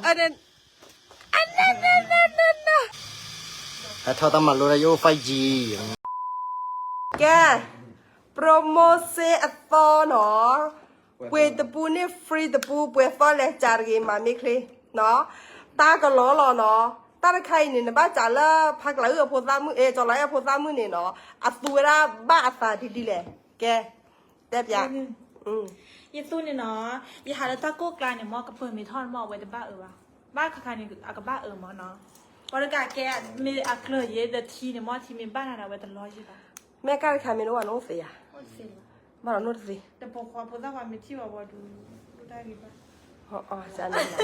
อันนั้นถ้าเท่าตำมันรู้อายุไฟจีแกโปรโมชั่นอัตโนเนาะเวทปูนี่ฟรีตปูเวทเลยจารีมาไม่คลีเนาะตาก็ล้อเนาะตาใครเนี่ยนะบ้าจ่าละพักหลังพอซ้ำมือจอละพอซ้ำมือเนี่ยเนาะอัตตัวละบ้าอัตราดีเลยแกแต่ยายิสู้เนี่ยเนาะยิหาแล้วตาโก้กลางเนี่ยมอกับเพื่อนมีท่อนมอไว้แต่บ้าวะบ้าคาเนี่ยอากับบ้ามอเนาะบริการแกมีอักเลยเยอะทีเนี่ยมอทีมีบ้านอะไรไว้ตลอดใช่ปะแม่ก็ใครไม่รู้ว่าน้องเสียมาเราโน้ตสิแต่พอความพอสักวันมีที่ว่าดูได้หรือเปล่าอ๋อจะนั่นแหละ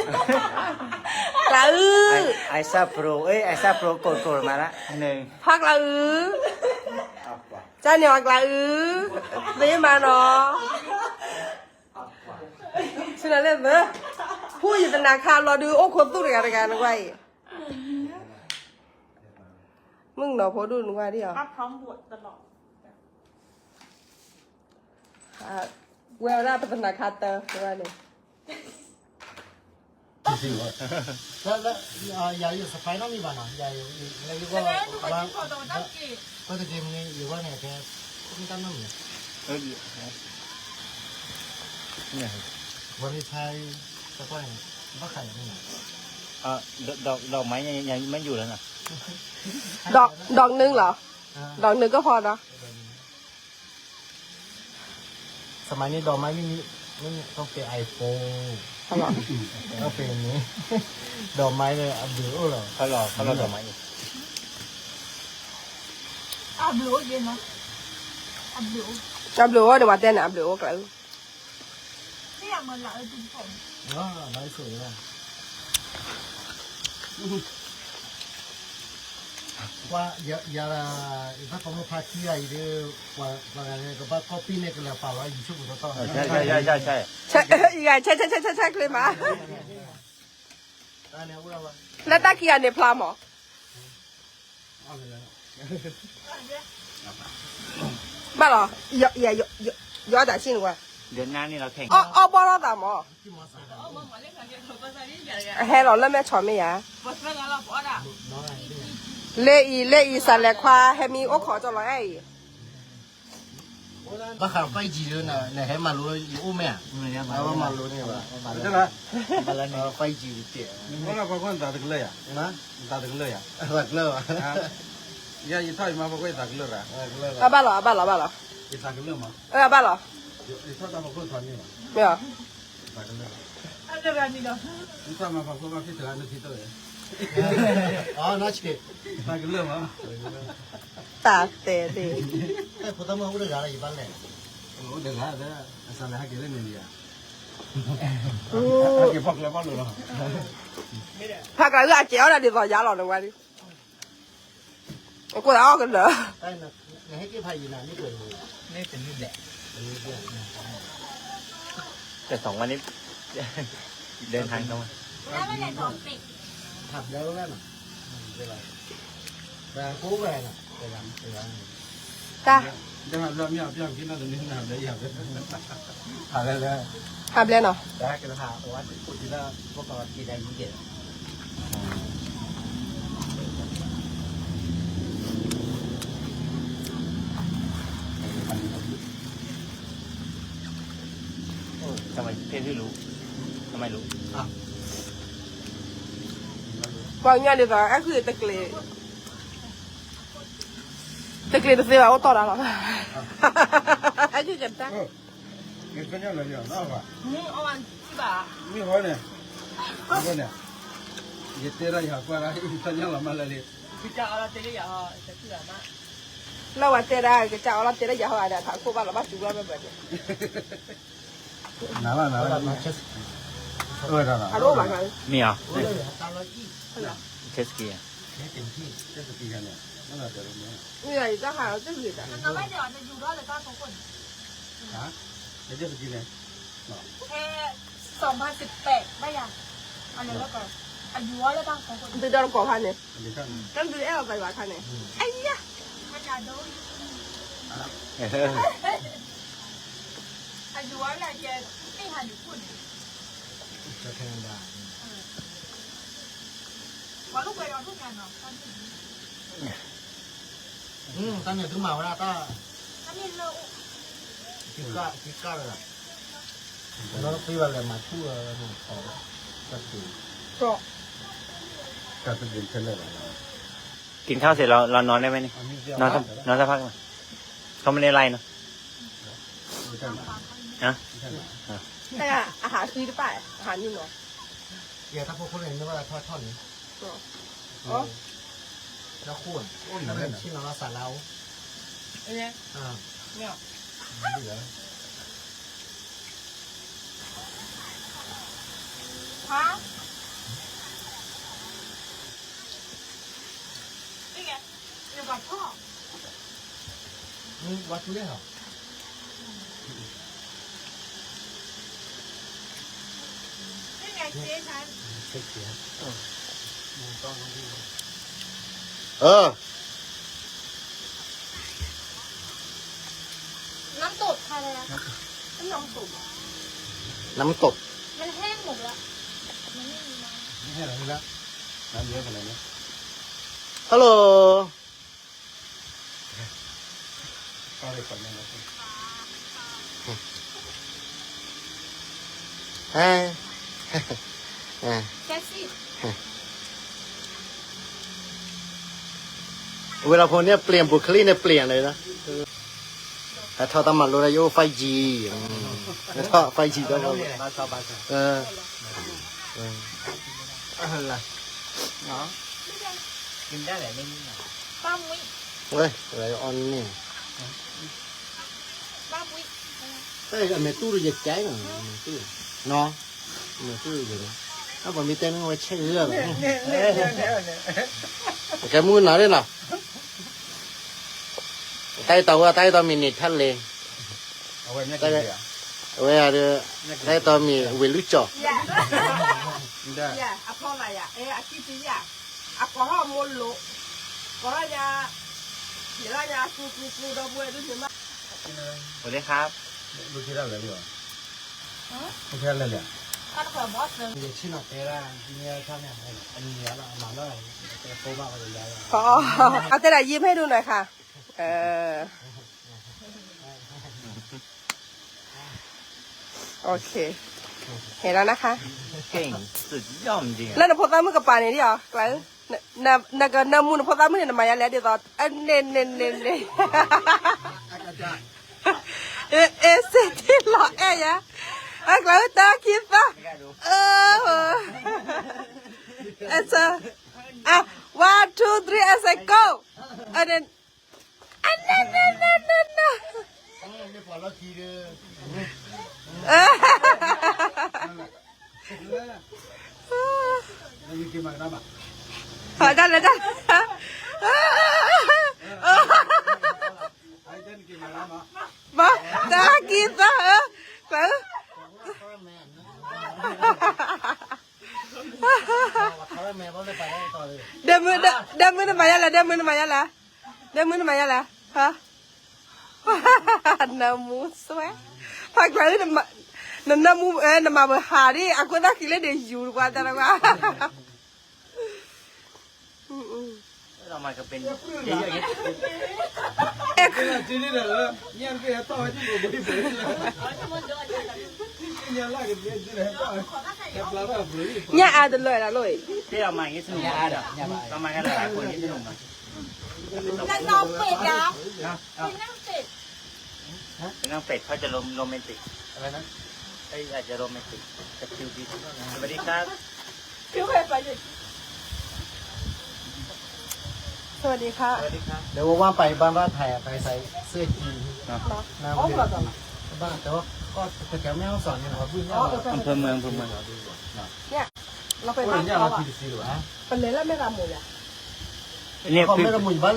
กระไอซ่าโปรไอซ่าโปรกดมาละหนึ่งพักละจะเหนียวกระไม่มาเนาะฉะนั้นเลยเนอะพูดอยู่ธนาคารรอดูโอ้คนตู้อะไรกันไว้มึงเนาะพอดูนึกว่าที่เหรอพร้อมบวชตลอดเวลาเป็นธนาคารเตอร์ว่าเนี่ยแล้วยายอยู่สไปน้องมีบ้านเหรอยายอยู่แล้วอยู่ก็บ้านก็จะเกมนี้อยู่ว่าเนี่ยแกไม่ตั้งน้ำเนี่ยเนี่ยวันนี้ไทยสไปบ้าไข่ไม่เนี่ยดอกไม้ยังไม่อยู่แล้วนะดอกนึงเหรอดอกนึงก็พอเนาะสมัยนี้ดอกไม้ไม่ต้องเป็นไอโฟนต้องเป็นนี้ดอกไม้เลยอับดุลเหรอเขาหลอกดอกไม้อยู่อับดุลเย็นนะอับดุลเดี๋ยวว่าเต้นอับดุลกันนี่อยากมาหลังจุ่มผมไม้สวยอ่ะว่าอย่าถ้าเขามาพาที่ใหญ่เดี๋ยวว่าอะไรก็บ้าก็ปีเนี่ยก็แล้วเปล่าว่าอยู่ช่วงต่อใช่ยังไงใช่เลยมาแล้วตากี้อันเนี่ยพลามเหรอบ้าเหรอ有点信กว่าเดือนหน้านี่เราแข่งบอลดามอเฮ้ยเราเล่นแม่ชอบไหมยะเล่อีสันเล็กควาเฮมีโอขอจะร้อยไอ้บ้าข่าวไฟจีด้วยนะเนี่ยให้มารู้อยู่อุ้มแม่แล้วว่ามารู้เนี่ยว่าใช่ไหมมาแล้วเนี่ยไฟจีเจ๋อว่าพอคนตาตึกเลยอ่ะนะตาตึกเลยอ่ะตักเลยอ่ะยาอีท่อยมาบอกว่าตาตึกเลยอ่ะบ้าเหรออีตาตึกเลยมั้งบ้าเหรออีท่อยตาบอกคนทอนนี่มั้งไม่เหรอตาตึกเลยอะไรแบบนี้เนาะอีท่อยมาบอกว่าพี่ถึงอันนี้ที่ตัวเลยอ๋อน่าเชื่อตาตึกเลยมั้งตาเตะไอ้พอตั้งมาพูดอะไรอีบ้านเลยโอ้เดี๋ยวนะเดี๋ยวสั่งเลยให้กินเล่นนี่อ่ะเก็บพอกแล้วพอกเลยเนาะพักอะไรก็อาเจียวนะเดี๋ยวต่อยาหลอดลงไปดิกูจะเอากันเหรอไอ้น่ะให้กี่พายนานนี่เกิดนี่เป็นนี่แหละแต่2 วันนี้เดินทางตรงแล้วไม่ได้โดนติดขับแล้วนั่นน่ะเป็นไรแต่กูแหวนอ่ะไปรตาเดี๋ยวเราไม่เอาพี่กินน่าจะนิ่งนะเดี๋ยวอยากหาอะไรแล้วหาเปลี่ยนเหรอแต่กระถางว่าพูดที่ว่าพวกเรากินได้ยิ่งเด็ดทำไมเพื่อนที่รู้ทำไมรู้บางอย่างเดี๋ยวก็คือตะเกียบเสียว่าต่อแล้วหรอไอ้ที่เจ็บตามีคนยังเลยน่าป่ะเอาวันที่บ่ามีคนเนี่ยมีคนเนี่ยยี่เตระอยากว่าอะไรคนยังละมาเลยพี่จะเอาละเตระอยากจะคืออะไรมาเราว่าเตระก็จะเอาละเตระอยากเอาอะไรถามครูบ้านเราบ้านจูบเราไม่เปิดน่าละน่าฮัลโหลบ้างกันมีอ่ะเชสกี้เชสกี้กันเนี่ยนั่นแหละเดี๋ยวนี้นี่ไงจะหาจะเหลือแต่เราไม่เดี๋ยวจะอยู่ด้วยเลยก็ทุกคนฮะเชสกี้เนี่ยแค่2018ไม่ยังอะไรแล้วก็อายุว่าแล้วบ้างของคนตื่นเต้นกว่าพันเนี่ยกันตื่นเต้นไปว่าพันเนี่ยไอ้ยะมาจากโดนอายุว่าอะไรแกไม่หันอยู่พูดจะแข่งได้ วยเอาทุกอย่างเนาะ ตั้งแต่ถึงมาว่าต้า ถ้ามีเรา คิดก็เลยแล้วพี่ว่าอะไรมาทั่วแล้วมันขอก็คือ ก็ การเป็นเช่นไรล่ะ กินข้าวเสร็จเรานอนได้ไหมเนี่ยนอนสักพักหน่อยเขาไม่ได้ไล่เนอะนะ แต่อาหารคือหรือเปล่าอาหารนี่เนาะ เดี๋ยวถ้าพวกคนเห็นว่าทอดท่อนนี้ อ๋อ แล้วขวนแล้วเป็นชิ้นเราสาเรา อันนี้ เนี่ย เหลือ ฮะนี่ไงอยู่กับพ่อ วัดทุเรศเหรอ นี่ไงเจ๊ฉัน น้ำตกทานอะไรนะน้ำตก น้ำตก มันแห้งหมดแล้วมันไม่มีน้ำ ไม่ใช่อะไรละน้ำเยอะขนาดนี้ ฮัลโหล ก็เลยก่อนนะครับ แค่สิ เวลาพวกเนี้ยเปลี่ยนบุคลิกเนี่ยเปลี่ยนเลยนะแต่ทอตมันโรโยไฟจีแล้วก็ไฟจีก็อะไร เนาะกินได้แหละไม่มีหรอก ป้ามุ้ย เว้ยอะไรออนนี่ ป้ามุ้ย เอ้ยเมตู้ดูจะแจ้งตู้เนาะเมตู้อยู่นะถ้าผมมีเต้นไว้เชื่อเลยแกมือหนาเลยล่ะใต้ตัวมีนิทันเลย เอาไว้ไม่กินเลยอ่ะ เว้ยอะไรใต้ตัวมีเวลุจ่อ ไม่ได้ อย่าอะพ่ออะไรอ่ะอาชีพจีอ่ะอะก็ห้อมโลก็ให้ยาเดี๋ยวยากูดอกบัวดูสิมา สวัสดีครับ ดูที่ได้เลยดีกว่าดูที่ได้เลย ถ้าเผื่อบอสเลย มีชิ้นออกไปแล้วเนี่ยชอบเนี่ยอันนี้แล้วมาแล้วจะโตมากกว่าใหญ่ ขอเอาแต่ไหนยิ้มให้ดูหน่อยค่ะโอเค เห็นแล้วนะคะ เก่งสุดยอดจริง แล้วนพอตามือกับปาเนี่ยดิอ๋อไกลนักน้ำมูนพอตามือเนี่ยมาอย่างแล้วเดี๋ยวต่อเน้นเสร็จที่หล่อยะไกลตาคิดปะone two three as I go and then ไม่พอแล้วทีเดียว ไม่มีกินมาแล้วอ่ะ ได้เลยได้ ไอ้เจ้ากินมาแล้วมั้ง มาตากินซะไกลเดินมือมาอย่างละเดินมือมาอย่างละฮะน้ำมูสวยพักไกลน้ำมูน้ำมาเบอร์หาดิaku tak kira dia jur gua tak apa ๆเรามาก็เป็นเยอะๆอย่างนี้ จีนี่เด้อเนี่ยก็ยังต่อที่บ่ได้เลยเนี่ยลากกันเนี่ยจีนี่ต่อแค่ปลาแบบนี้ เนี่ยada loh lah loh ที่เรามาอย่างนี้สนุกเรามากันหลายคนนี่สนุกไหม นั่งนอนเป็ดยาวเป็นนั่งเป็ด เป็นนางเป็ดเขาจะโรแมนติก อะไรนะ อาจจะโรแมนติกกับคิวดีสวัสดีครับ พี่เคยไปอยู่สวัสดีค่ะ สวัสดีครับ เดี๋ยวว่างไปบ้านไทยไปใส่เสื้อจีนน้ำ อ๋อ เดื เหร อ อ ดบ้านแต่ว่าก็แถวแม่ห้องสอนเนี่ยนะครับวิ่ง อำเภอเมือง เนี่ยเราไป คน บ้าน เนี่ย เขา มา อ่ะ ทีหรือวะ เป็นเลยแล้วไม่รำหมดเลย เนี่ย เขา พี่ ไม่ระมุนบ้าน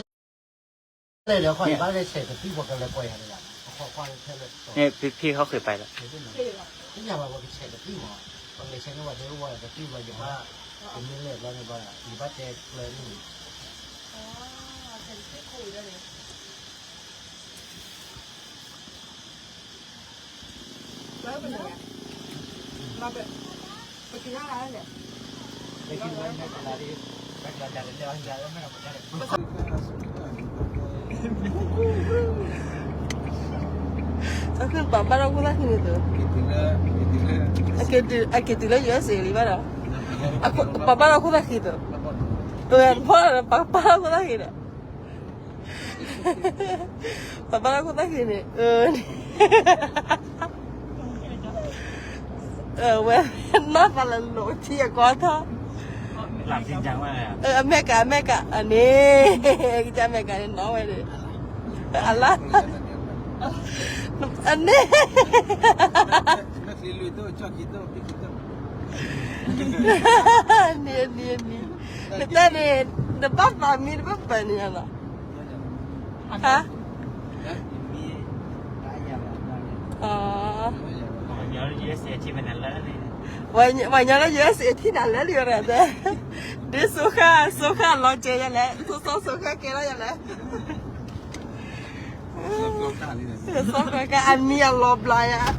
เลยเดี๋ยวคอยบ้านเลยเฉดกับพี่บอกกันเลยปล่อยอะไรอย่างขอความแค่เลย เนี่ยพี่เขาเคยไปแล้ว ที่อยากมาบอกเฉดกับพี่หมอบางเลยใช้นวัตรู้ว่าแต่พี่ว่าอย่างว่าเป็นเรื่องเล็กแล้วในบ้านมีบ้านเจเลยนี่ แล้วเป็นยังไงเราไปกินอะไรเนี่ย ไปกินไว้ในตลาดที่ Sao cứ bảo bắt đầu cũng là khi này rồi. Cái từ đó giờ sẽ đi bắt đầu. Bảo bắt đầu cũng là khi rồi. Tôi ăn phở là bảo bắt đầu cũng là khi rồi. Bảo bắt đầu cũng là khi này. 왜 nó phải là lỗi thiệt quá thôi. Làm xin chăng mà Mega anh đi cái cha mega này nói vậy đi Allah anh đi ni kita ni dapat kami dapat ni ana hả nhớ USA chi mình ăn lớn này vậy nhớ nó USA thì nào lấy được rồi đấy đi số khác lo chơi vậy lẽ số khác kia đó vậy lẽ số khác cái anh mi lo blai à